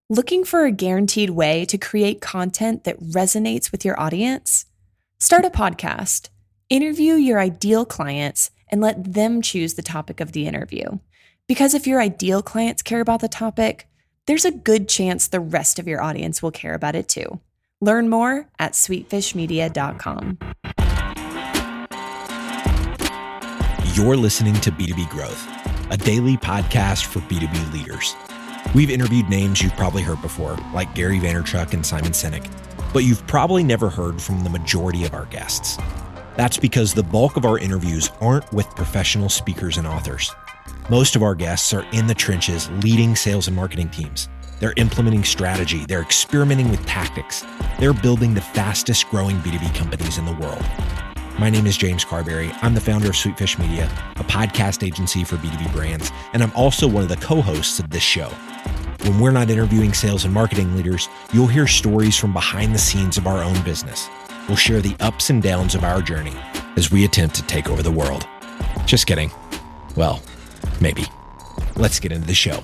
Looking for a guaranteed way to create content that resonates with your audience? Start a podcast, interview your ideal clients, and let them choose the topic of the interview. Because if your ideal clients care about the topic, there's a good chance the rest of your audience will care about it too. Learn more at sweetfishmedia.com. You're listening to B2B Growth, a daily podcast for B2B leaders. We've interviewed names you've probably heard before, like Gary Vaynerchuk and Simon Sinek, but you've probably never heard from the majority of our guests. That's because the bulk of our interviews aren't with professional speakers and authors. Most of our guests are in the trenches leading sales and marketing teams. They're implementing strategy. They're experimenting with tactics. They're building the fastest growing B2B companies in the world. My name is James Carberry. I'm the founder of Sweetfish Media, a podcast agency for B2B brands, and I'm also one of the co-hosts of this show. When we're not interviewing sales and marketing leaders, you'll hear stories from behind the scenes of our own business. We'll share the ups and downs of our journey as we attempt to take over the world. Just kidding. Well, maybe. Let's get into the show.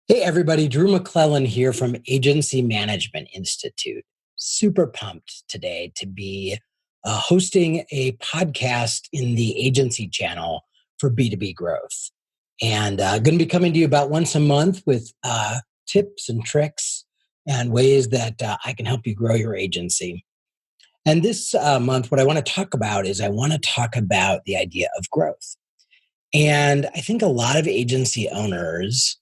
Hey everybody, Drew McClellan here from Agency Management Institute. Super pumped today to be hosting a podcast in the agency channel for B2B growth. And going to be coming to you about once a month with tips and tricks and ways that I can help you grow your agency. And this month, what I want to talk about is I want to talk about the idea of growth. And I think a lot of agency owners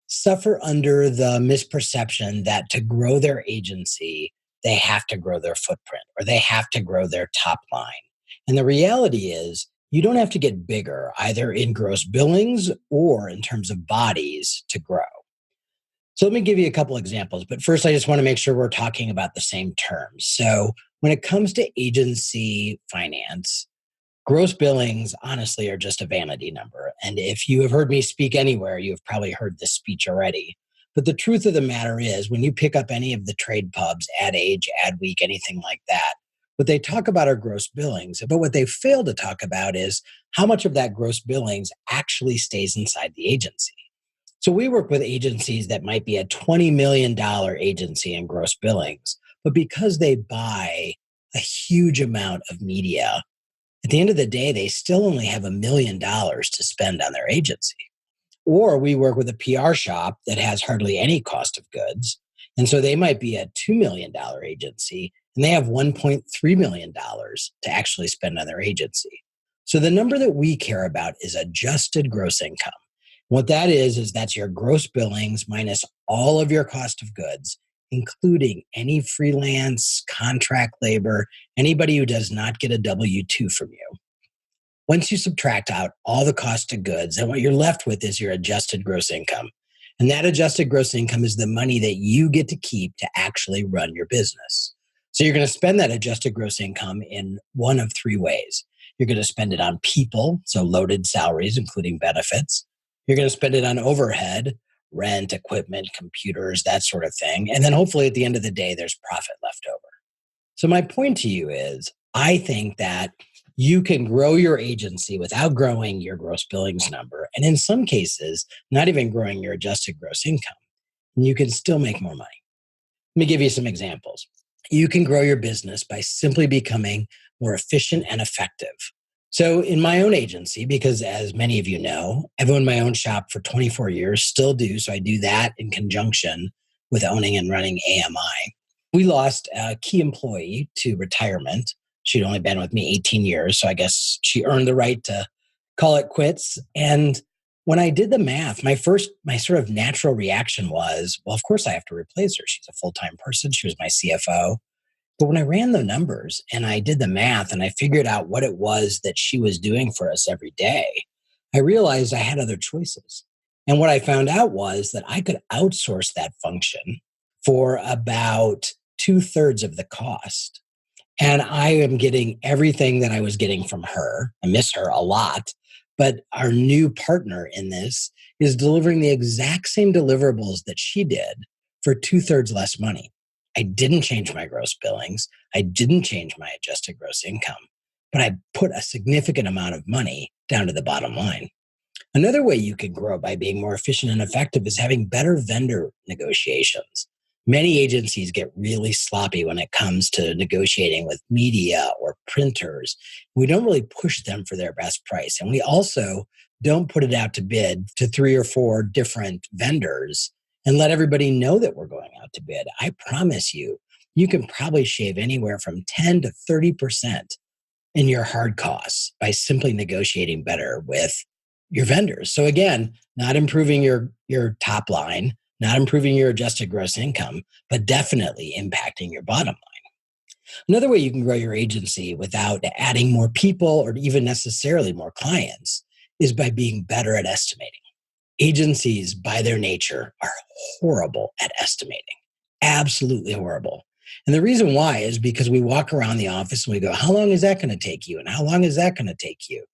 suffer under the misperception that to grow their agency, they have to grow their footprint or they have to grow their top line. And the reality is you don't have to get bigger either in gross billings or in terms of bodies to grow. So let me give you a couple examples, but first I just want to make sure we're talking about the same terms. So when it comes to agency finance, gross billings, honestly, are just a vanity number. And if you have heard me speak anywhere, you've probably heard this speech already. But the truth of the matter is, when you pick up any of the trade pubs, Ad Age, Ad Week, anything like that, what they talk about are gross billings. But what they fail to talk about is how much of that gross billings actually stays inside the agency. So we work with agencies that might be a $20 million agency in gross billings, but because they buy a huge amount of media, at the end of the day, they still only have $1 million to spend on their agency. Or we work with a PR shop that has hardly any cost of goods. And so they might be a $2 million agency and they have $1.3 million to actually spend on their agency. So the number that we care about is adjusted gross income. What that is that's your gross billings minus all of your cost of goods, including any freelance, contract labor, anybody who does not get a W-2 from you. Once you subtract out all the cost of goods, then what you're left with is your adjusted gross income. And that adjusted gross income is the money that you get to keep to actually run your business. So you're going to spend that adjusted gross income in one of three ways. You're going to spend it on people, so loaded salaries, including benefits. You're going to spend it on overhead, rent, equipment, computers, that sort of thing. And then hopefully at the end of the day, there's profit left over. So my point to you is, I think that you can grow your agency without growing your gross billings number. And in some cases, not even growing your adjusted gross income. And you can still make more money. Let me give you some examples. You can grow your business by simply becoming more efficient and effective. So in my own agency, because as many of you know, I've owned my own shop for 24 years, still do. So I do that in conjunction with owning and running AMI. We lost a key employee to retirement. She'd only been with me 18 years. So I guess she earned the right to call it quits. And when I did the math, my sort of natural reaction was, well, of course I have to replace her. She's a full-time person. She was my CFO. But when I ran the numbers and I did the math and I figured out what it was that she was doing for us every day, I realized I had other choices. And what I found out was that I could outsource that function for about 2/3 of the cost. And I am getting everything that I was getting from her. I miss her a lot. But our new partner in this is delivering the exact same deliverables that she did for 2/3 less money. I didn't change my gross billings. I didn't change my adjusted gross income, but I put a significant amount of money down to the bottom line. Another way you can grow by being more efficient and effective is having better vendor negotiations. Many agencies get really sloppy when it comes to negotiating with media or printers. We don't really push them for their best price. And we also don't put it out to bid to 3 or 4 different vendors and let everybody know that we're going out to bid. I promise you, you can probably shave anywhere from 10 to 30% in your hard costs by simply negotiating better with your vendors. So again, not improving your top line, not improving your adjusted gross income, but definitely impacting your bottom line. Another way you can grow your agency without adding more people or even necessarily more clients is by being better at estimating. Agencies, by their nature, are horrible at estimating. Absolutely horrible. And the reason why is because we walk around the office and we go, how long is that going to take you? And how long is that going to take you?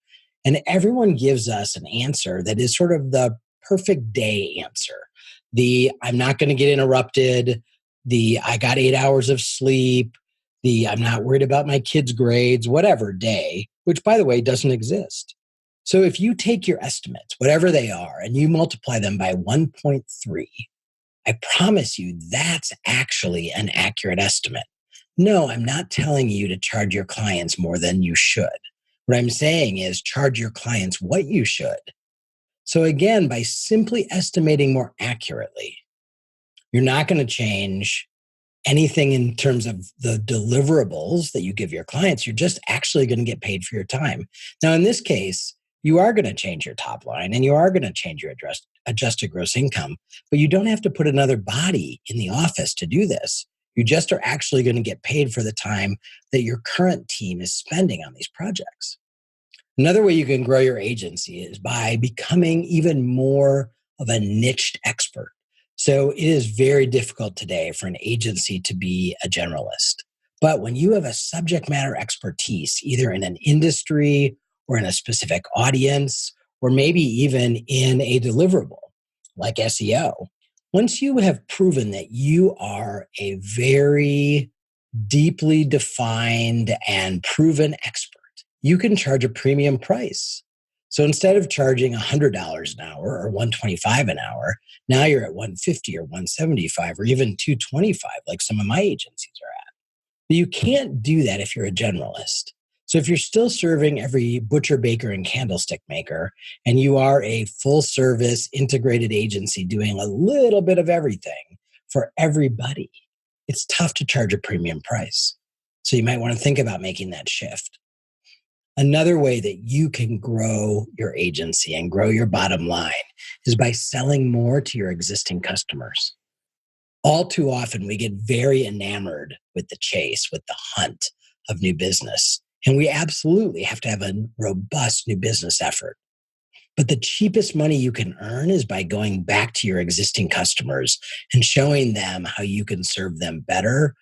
And everyone gives us an answer that is sort of the perfect day answer. The I'm not going to get interrupted. The I got 8 hours of sleep. The I'm not worried about my kids' grades, whatever day, which by the way doesn't exist. So if you take your estimates, whatever they are, and you multiply them by 1.3, I promise you that's actually an accurate estimate. No, I'm not telling you to charge your clients more than you should. What I'm saying is charge your clients what you should. So again, by simply estimating more accurately, you're not going to change anything in terms of the deliverables that you give your clients. You're just actually going to get paid for your time. Now, in this case, you are going to change your top line and you are going to change your adjusted gross income, but you don't have to put another body in the office to do this. You just are actually going to get paid for the time that your current team is spending on these projects. Another way you can grow your agency is by becoming even more of a niched expert. So it is very difficult today for an agency to be a generalist. But when you have a subject matter expertise, either in an industry or in a specific audience, or maybe even in a deliverable like SEO, once you have proven that you are a very deeply defined and proven expert, you can charge a premium price. So instead of charging $100 an hour or $125 an hour, now you're at $150 or $175 or even $225, like some of my agencies are at. But you can't do that if you're a generalist. So if you're still serving every butcher, baker, and candlestick maker, and you are a full service integrated agency doing a little bit of everything for everybody, it's tough to charge a premium price. So you might want to think about making that shift. Another way that you can grow your agency and grow your bottom line is by selling more to your existing customers. All too often, we get very enamored with the chase, with the hunt of new business. And we absolutely have to have a robust new business effort. But the cheapest money you can earn is by going back to your existing customers and showing them how you can serve them better,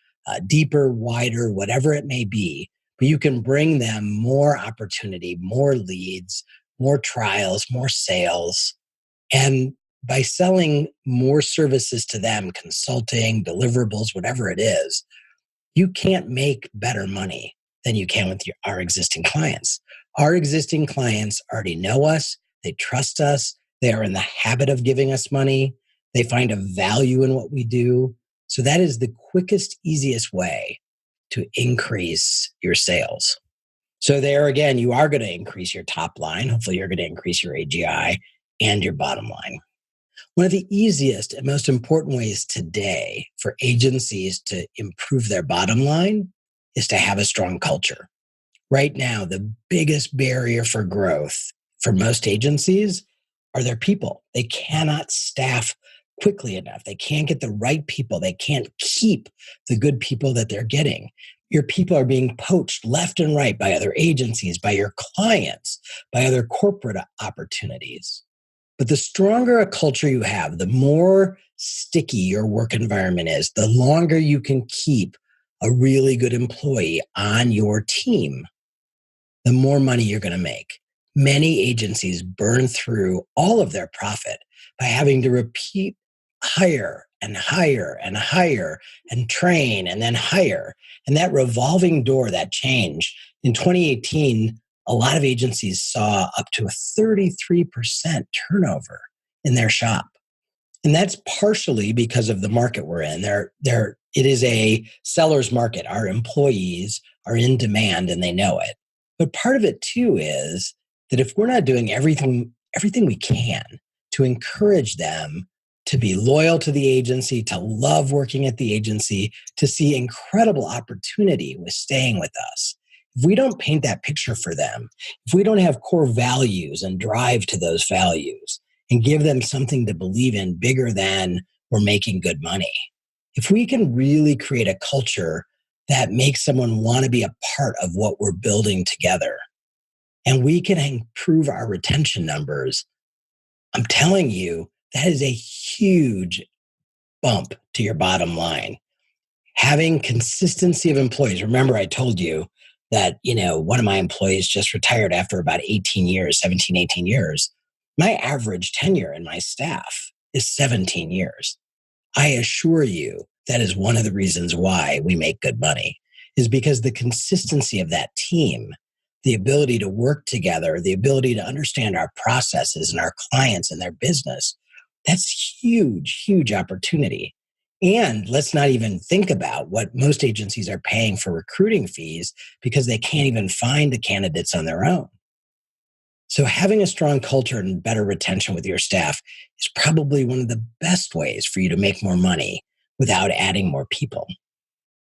deeper, wider, whatever it may be. But you can bring them more opportunity, more leads, more trials, more sales. And by selling more services to them, consulting, deliverables, whatever it is, you can't make better money than you can with our existing clients. Our existing clients already know us. They trust us. They are in the habit of giving us money. They find a value in what we do. So that is the quickest, easiest way to increase your sales. So there again, you are going to increase your top line. Hopefully you're going to increase your AGI and your bottom line. One of the easiest and most important ways today for agencies to improve their bottom line is to have a strong culture. Right now, the biggest barrier for growth for most agencies are their people. They cannot staff quickly enough. They can't get the right people. They can't keep the good people that they're getting. Your people are being poached left and right by other agencies, by your clients, by other corporate opportunities. But the stronger a culture you have, the more sticky your work environment is, the longer you can keep a really good employee on your team, the more money you're going to make. Many agencies burn through all of their profit by having to repeat hire and hire and hire and train and then hire. And that revolving door, that change in 2018, a lot of agencies saw up to a 33% turnover in their shop. And that's partially because of the market we're in. It is a seller's market. Our employees are in demand and they know it. But part of it too is that if we're not doing everything we can to encourage them to be loyal to the agency, to love working at the agency, to see incredible opportunity with staying with us, if we don't paint that picture for them, if we don't have core values and drive to those values and give them something to believe in bigger than we're making good money, if we can really create a culture that makes someone want to be a part of what we're building together, and we can improve our retention numbers, I'm telling you, that is a huge bump to your bottom line. Having consistency of employees. Remember, I told you that, one of my employees just retired after about 18 years. My average tenure in my staff is 17 years. I assure you that is one of the reasons why we make good money, is because the consistency of that team, the ability to work together, the ability to understand our processes and our clients and their business, that's huge, huge opportunity. And let's not even think about what most agencies are paying for recruiting fees because they can't even find the candidates on their own. So having a strong culture and better retention with your staff is probably one of the best ways for you to make more money without adding more people.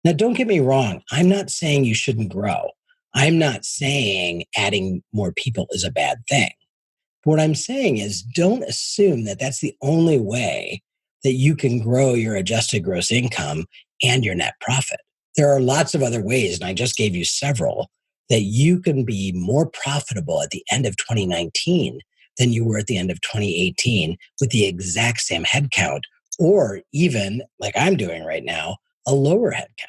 Now, don't get me wrong. I'm not saying you shouldn't grow. I'm not saying adding more people is a bad thing. What I'm saying is don't assume that that's the only way that you can grow your adjusted gross income and your net profit. There are lots of other ways, and I just gave you several, that you can be more profitable at the end of 2019 than you were at the end of 2018 with the exact same headcount, or even, like I'm doing right now, a lower headcount.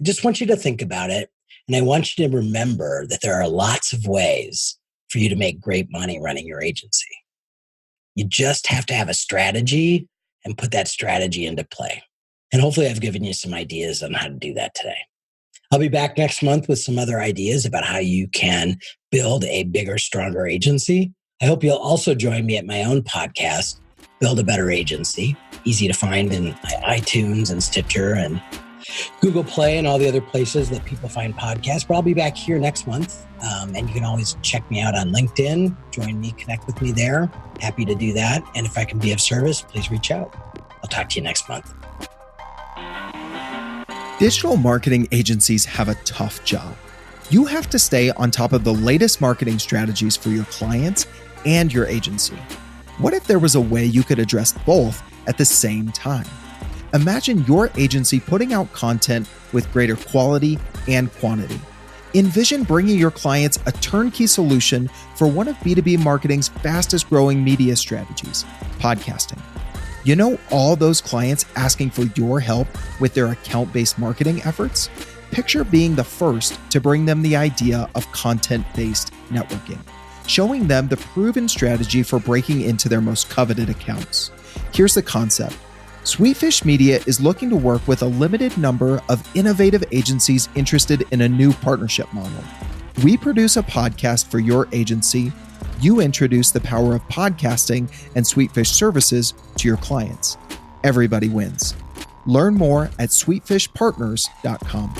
I just want you to think about it, and I want you to remember that there are lots of ways for you to make great money running your agency. You just have to have a strategy and put that strategy into play. And hopefully I've given you some ideas on how to do that today. I'll be back next month with some other ideas about how you can build a bigger, stronger agency. I hope you'll also join me at my own podcast, Build a Better Agency. Easy to find in iTunes and Stitcher and Google Play and all the other places that people find podcasts. But I'll be back here next month. And you can always check me out on LinkedIn. Join me, connect with me there. Happy to do that. And if I can be of service, please reach out. I'll talk to you next month. Digital marketing agencies have a tough job. You have to stay on top of the latest marketing strategies for your clients and your agency. What if there was a way you could address both at the same time? Imagine your agency putting out content with greater quality and quantity. Envision bringing your clients a turnkey solution for one of B2B marketing's fastest growing media strategies, podcasting. You know all those clients asking for your help with their account-based marketing efforts? Picture being the first to bring them the idea of content-based networking, showing them the proven strategy for breaking into their most coveted accounts. Here's the concept. Sweetfish Media is looking to work with a limited number of innovative agencies interested in a new partnership model. We produce a podcast for your agency. You introduce the power of podcasting and Sweetfish services to your clients. Everybody wins. Learn more at sweetfishpartners.com.